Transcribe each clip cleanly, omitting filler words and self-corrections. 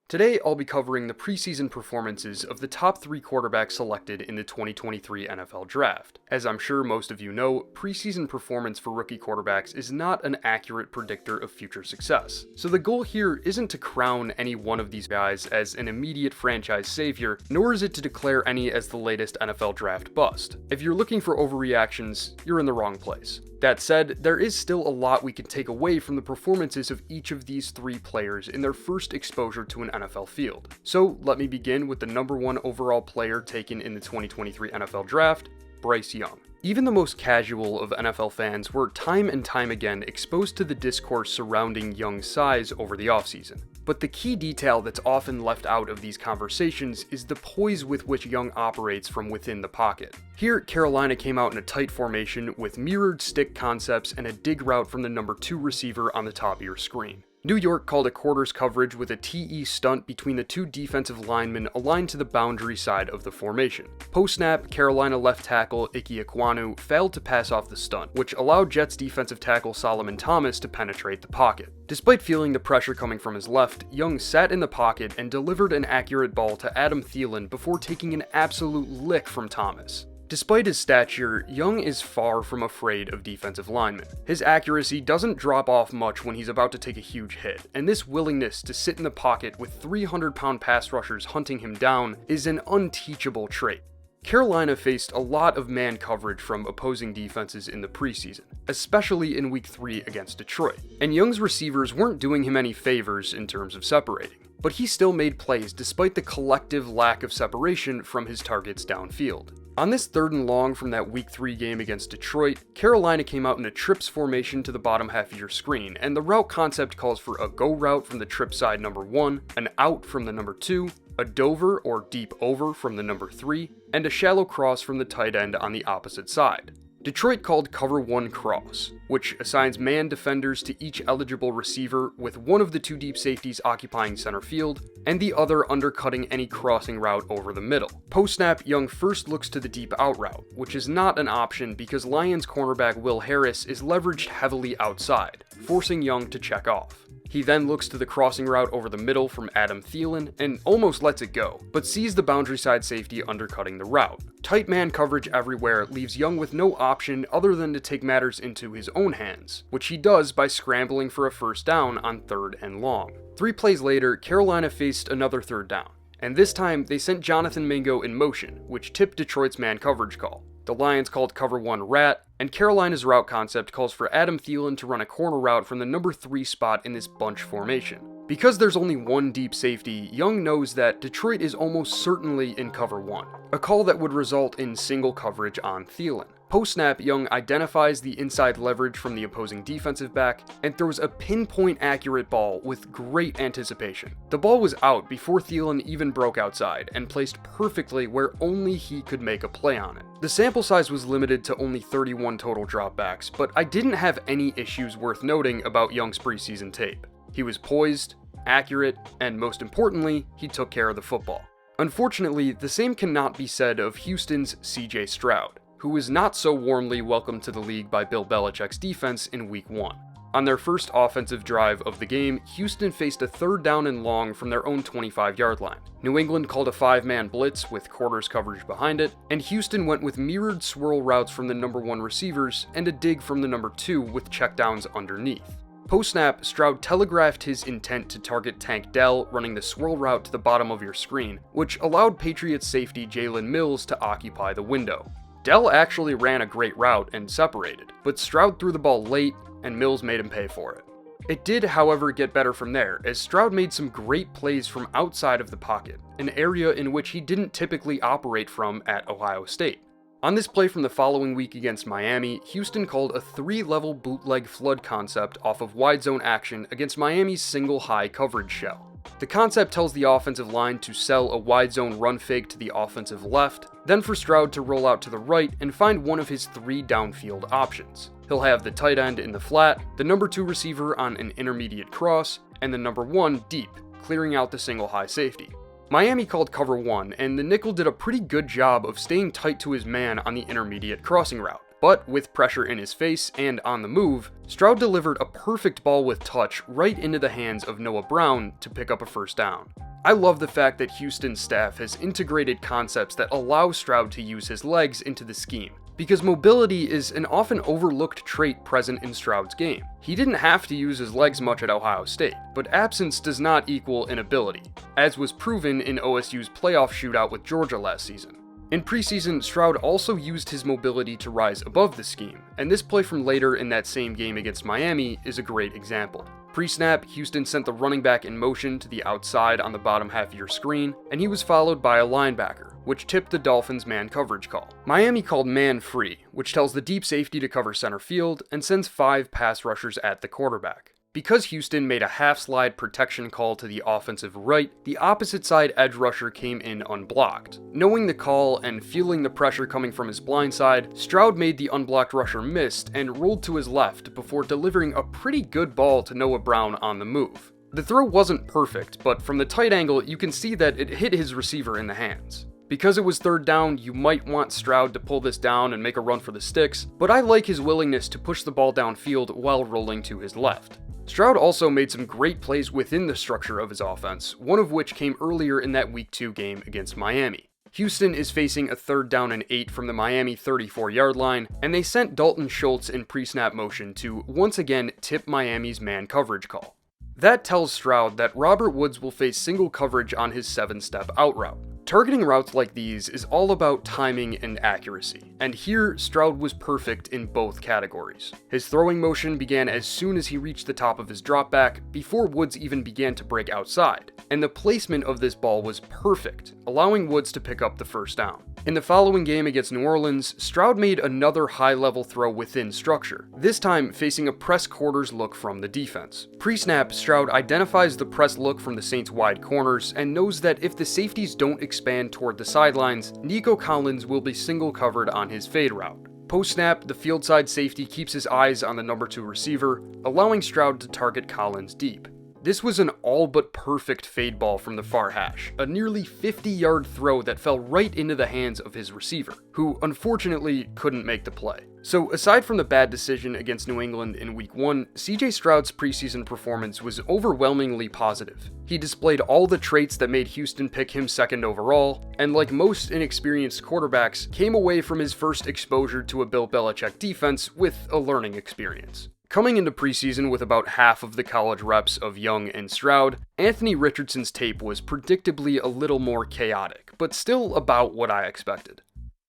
Today, I'll be covering the preseason performances of the top 3 quarterbacks selected in the 2023 NFL Draft. As I'm sure most of you know, preseason performance for rookie quarterbacks is not an accurate predictor of future success. So the goal here isn't to crown any one of these guys as an immediate franchise savior, nor is it to declare any as the latest NFL Draft bust. If you're looking for overreactions, you're in the wrong place. That said, there is still a lot we can take away from the performances of each of these 3 players in their first exposure to an NFL field. So let me begin with the number 1 overall player taken in the 2023 NFL Draft, Bryce Young. Even the most casual of NFL fans were time and time again exposed to the discourse surrounding Young's size over the offseason. But the key detail that's often left out of these conversations is the poise with which Young operates from within the pocket. Here, Carolina came out in a tight formation with mirrored stick concepts and a dig route from the number 2 receiver on the top of your screen. New York called a quarters coverage with a TE stunt between the 2 defensive linemen aligned to the boundary side of the formation. Post-snap, Carolina left tackle Ike Ekwonu failed to pass off the stunt, which allowed Jets defensive tackle Solomon Thomas to penetrate the pocket. Despite feeling the pressure coming from his left, Young sat in the pocket and delivered an accurate ball to Adam Thielen before taking an absolute lick from Thomas. Despite his stature, Young is far from afraid of defensive linemen. His accuracy doesn't drop off much when he's about to take a huge hit, and this willingness to sit in the pocket with 300-pound pass rushers hunting him down is an unteachable trait. Carolina faced a lot of man coverage from opposing defenses in the preseason, especially in Week 3 against Detroit, and Young's receivers weren't doing him any favors in terms of separating. But he still made plays despite the collective lack of separation from his targets downfield. On this 3rd and long from that Week 3 game against Detroit, Carolina came out in a trips formation to the bottom half of your screen, and the route concept calls for a go route from the trip side number 1, an out from the number 2, a dover or deep over from the number 3, and a shallow cross from the tight end on the opposite side. Detroit called cover 1 cross, which assigns man defenders to each eligible receiver with one of the 2 deep safeties occupying center field and the other undercutting any crossing route over the middle. Post-snap, Young first looks to the deep out route, which is not an option because Lions cornerback Will Harris is leveraged heavily outside, forcing Young to check off. He then looks to the crossing route over the middle from Adam Thielen and almost lets it go, but sees the boundary side safety undercutting the route. Tight man coverage everywhere leaves Young with no option other than to take matters into his own hands, which he does by scrambling for a first down on 3rd and long. 3 plays later, Carolina faced another 3rd down, and this time they sent Jonathan Mingo in motion, which tipped Detroit's man coverage call. The Lions called cover 1 rat, and Carolina's route concept calls for Adam Thielen to run a corner route from the number 3 spot in this bunch formation. Because there's only 1 deep safety, Young knows that Detroit is almost certainly in cover 1, a call that would result in single coverage on Thielen. Post-snap, Young identifies the inside leverage from the opposing defensive back and throws a pinpoint accurate ball with great anticipation. The ball was out before Thielen even broke outside and placed perfectly where only he could make a play on it. The sample size was limited to only 31 total dropbacks, but I didn't have any issues worth noting about Young's preseason tape. He was poised, accurate, and most importantly, he took care of the football. Unfortunately, the same cannot be said of Houston's CJ Stroud, who was not so warmly welcomed to the league by Bill Belichick's defense in Week 1. On their first offensive drive of the game, Houston faced a 3rd down and long from their own 25-yard line. New England called a 5-man blitz with quarters coverage behind it, and Houston went with mirrored swirl routes from the number 1 receivers and a dig from the number 2 with checkdowns underneath. Post-snap, Stroud telegraphed his intent to target Tank Dell running the swirl route to the bottom of your screen, which allowed Patriots safety Jalen Mills to occupy the window. Dell actually ran a great route and separated, but Stroud threw the ball late and Mills made him pay for it. It did, however, get better from there, as Stroud made some great plays from outside of the pocket, an area in which he didn't typically operate from at Ohio State. On this play from the following week against Miami, Houston called a 3-level bootleg flood concept off of wide zone action against Miami's single high coverage shell. The concept tells the offensive line to sell a wide zone run fake to the offensive left, then for Stroud to roll out to the right and find one of his 3 downfield options. He'll have the tight end in the flat, the number 2 receiver on an intermediate cross, and the number 1 deep, clearing out the single high safety. Miami called cover 1, and the nickel did a pretty good job of staying tight to his man on the intermediate crossing route. But with pressure in his face and on the move, Stroud delivered a perfect ball with touch right into the hands of Noah Brown to pick up a first down. I love the fact that Houston's staff has integrated concepts that allow Stroud to use his legs into the scheme, because mobility is an often overlooked trait present in Stroud's game. He didn't have to use his legs much at Ohio State, but absence does not equal inability, as was proven in OSU's playoff shootout with Georgia last season. In preseason, Stroud also used his mobility to rise above the scheme, and this play from later in that same game against Miami is a great example. Pre-snap, Houston sent the running back in motion to the outside on the bottom half of your screen, and he was followed by a linebacker, which tipped the Dolphins' man coverage call. Miami called man free, which tells the deep safety to cover center field and sends 5 pass rushers at the quarterback. Because Houston made a half-slide protection call to the offensive right, the opposite side edge rusher came in unblocked. Knowing the call and feeling the pressure coming from his blind side, Stroud made the unblocked rusher miss and rolled to his left before delivering a pretty good ball to Noah Brown on the move. The throw wasn't perfect, but from the tight angle you can see that it hit his receiver in the hands. Because it was third down, you might want Stroud to pull this down and make a run for the sticks, but I like his willingness to push the ball downfield while rolling to his left. Stroud also made some great plays within the structure of his offense, one of which came earlier in that Week 2 game against Miami. Houston is facing a 3rd down and 8 from the Miami 34-yard line, and they sent Dalton Schultz in pre-snap motion to once again tip Miami's man coverage call. That tells Stroud that Robert Woods will face single coverage on his 7-step out route. Targeting routes like these is all about timing and accuracy, and here Stroud was perfect in both categories. His throwing motion began as soon as he reached the top of his dropback, before Woods even began to break outside, and the placement of this ball was perfect, allowing Woods to pick up the first down. In the following game against New Orleans, Stroud made another high-level throw within structure, this time facing a press quarters look from the defense. Pre-snap, Stroud identifies the press look from the Saints' wide corners and knows that if the safeties don't expand toward the sidelines, Nico Collins will be single covered on his fade route. Post-snap, the field side safety keeps his eyes on the number 2 receiver, allowing Stroud to target Collins deep. This was an all but perfect fade ball from the far hash, a nearly 50-yard throw that fell right into the hands of his receiver, who unfortunately couldn't make the play. So aside from the bad decision against New England in Week 1, CJ Stroud's preseason performance was overwhelmingly positive. He displayed all the traits that made Houston pick him 2nd overall, and like most inexperienced quarterbacks, came away from his first exposure to a Bill Belichick defense with a learning experience. Coming into preseason with about half of the college reps of Young and Stroud, Anthony Richardson's tape was predictably a little more chaotic, but still about what I expected.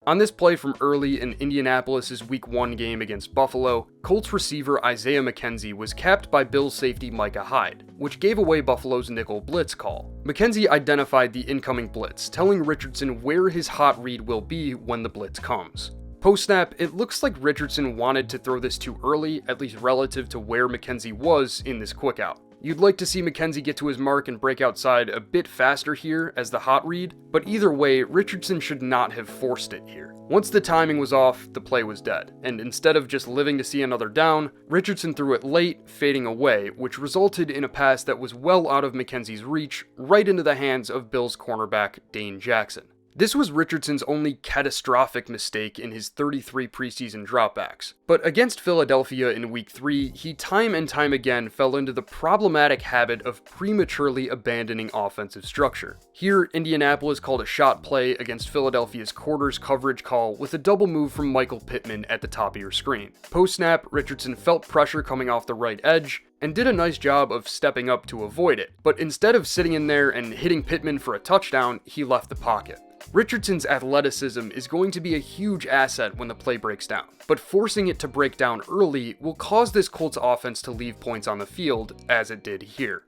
On this play from early in Indianapolis' Week 1 game against Buffalo, Colts receiver Isaiah McKenzie was capped by Bills safety Micah Hyde, which gave away Buffalo's nickel blitz call. McKenzie identified the incoming blitz, telling Richardson where his hot read will be when the blitz comes. Post-snap, it looks like Richardson wanted to throw this too early, at least relative to where McKenzie was in this quick out. You'd like to see McKenzie get to his mark and break outside a bit faster here as the hot read, but either way, Richardson should not have forced it here. Once the timing was off, the play was dead, and instead of just living to see another down, Richardson threw it late, fading away, which resulted in a pass that was well out of McKenzie's reach, right into the hands of Bills cornerback Dane Jackson. This was Richardson's only catastrophic mistake in his 33 preseason dropbacks. But against Philadelphia in Week 3, he time and time again fell into the problematic habit of prematurely abandoning offensive structure. Here, Indianapolis called a shot play against Philadelphia's quarters coverage call with a double move from Michael Pittman at the top of your screen. Post-snap, Richardson felt pressure coming off the right edge, and did a nice job of stepping up to avoid it, but instead of sitting in there and hitting Pittman for a touchdown, he left the pocket. Richardson's athleticism is going to be a huge asset when the play breaks down, but forcing it to break down early will cause this Colts offense to leave points on the field, as it did here.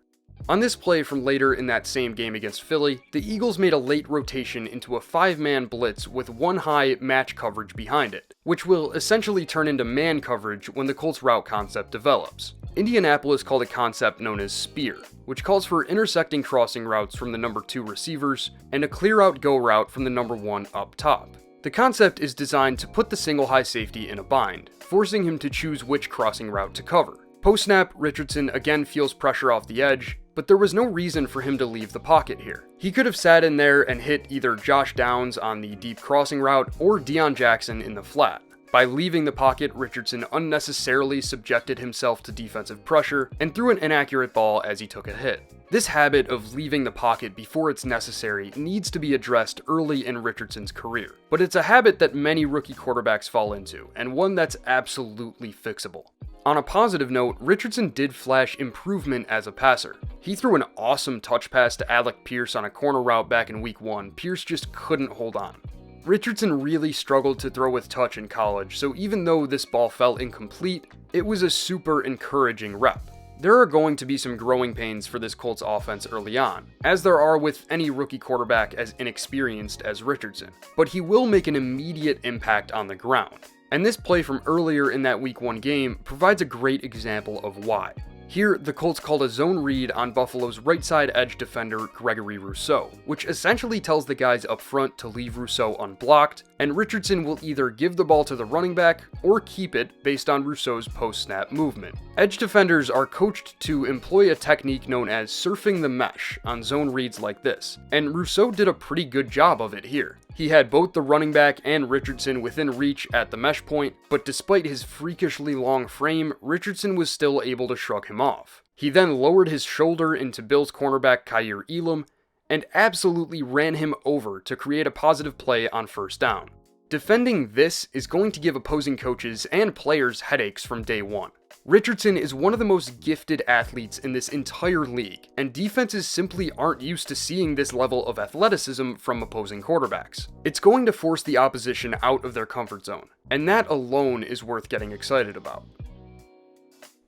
On this play from later in that same game against Philly, the Eagles made a late rotation into a 5-man blitz with one high match coverage behind it, which will essentially turn into man coverage when the Colts route concept develops. Indianapolis called a concept known as spear, which calls for intersecting crossing routes from the number 2 receivers and a clear out go route from the number 1 up top. The concept is designed to put the single high safety in a bind, forcing him to choose which crossing route to cover. Post-snap, Richardson again feels pressure off the edge, but there was no reason for him to leave the pocket here. He could have sat in there and hit either Josh Downs on the deep crossing route or Deion Jackson in the flat. By leaving the pocket, Richardson unnecessarily subjected himself to defensive pressure and threw an inaccurate ball as he took a hit. This habit of leaving the pocket before it's necessary needs to be addressed early in Richardson's career, but it's a habit that many rookie quarterbacks fall into, and one that's absolutely fixable. On a positive note, Richardson did flash improvement as a passer. He threw an awesome touch pass to Alec Pierce on a corner route back in week 1. Pierce just couldn't hold on. Richardson really struggled to throw with touch in college, so even though this ball fell incomplete, it was a super encouraging rep. There are going to be some growing pains for this Colts offense early on, as there are with any rookie quarterback as inexperienced as Richardson, but he will make an immediate impact on the ground. And this play from earlier in that week 1 game provides a great example of why. Here, the Colts called a zone read on Buffalo's right side edge defender Gregory Rousseau, which essentially tells the guys up front to leave Rousseau unblocked, and Richardson will either give the ball to the running back or keep it based on Rousseau's post-snap movement. Edge defenders are coached to employ a technique known as surfing the mesh on zone reads like this, and Rousseau did a pretty good job of it here. He had both the running back and Richardson within reach at the mesh point, but despite his freakishly long frame, Richardson was still able to shrug him off. He then lowered his shoulder into Bills cornerback Kaiir Elam and absolutely ran him over to create a positive play on first down. Defending this is going to give opposing coaches and players headaches from day one. Richardson is one of the most gifted athletes in this entire league, and defenses simply aren't used to seeing this level of athleticism from opposing quarterbacks. It's going to force the opposition out of their comfort zone, and that alone is worth getting excited about.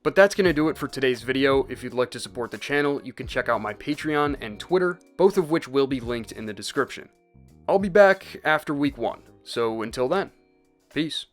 But that's going to do it for today's video. If you'd like to support the channel, you can check out my Patreon and Twitter, both of which will be linked in the description. I'll be back after week 1, so until then, peace.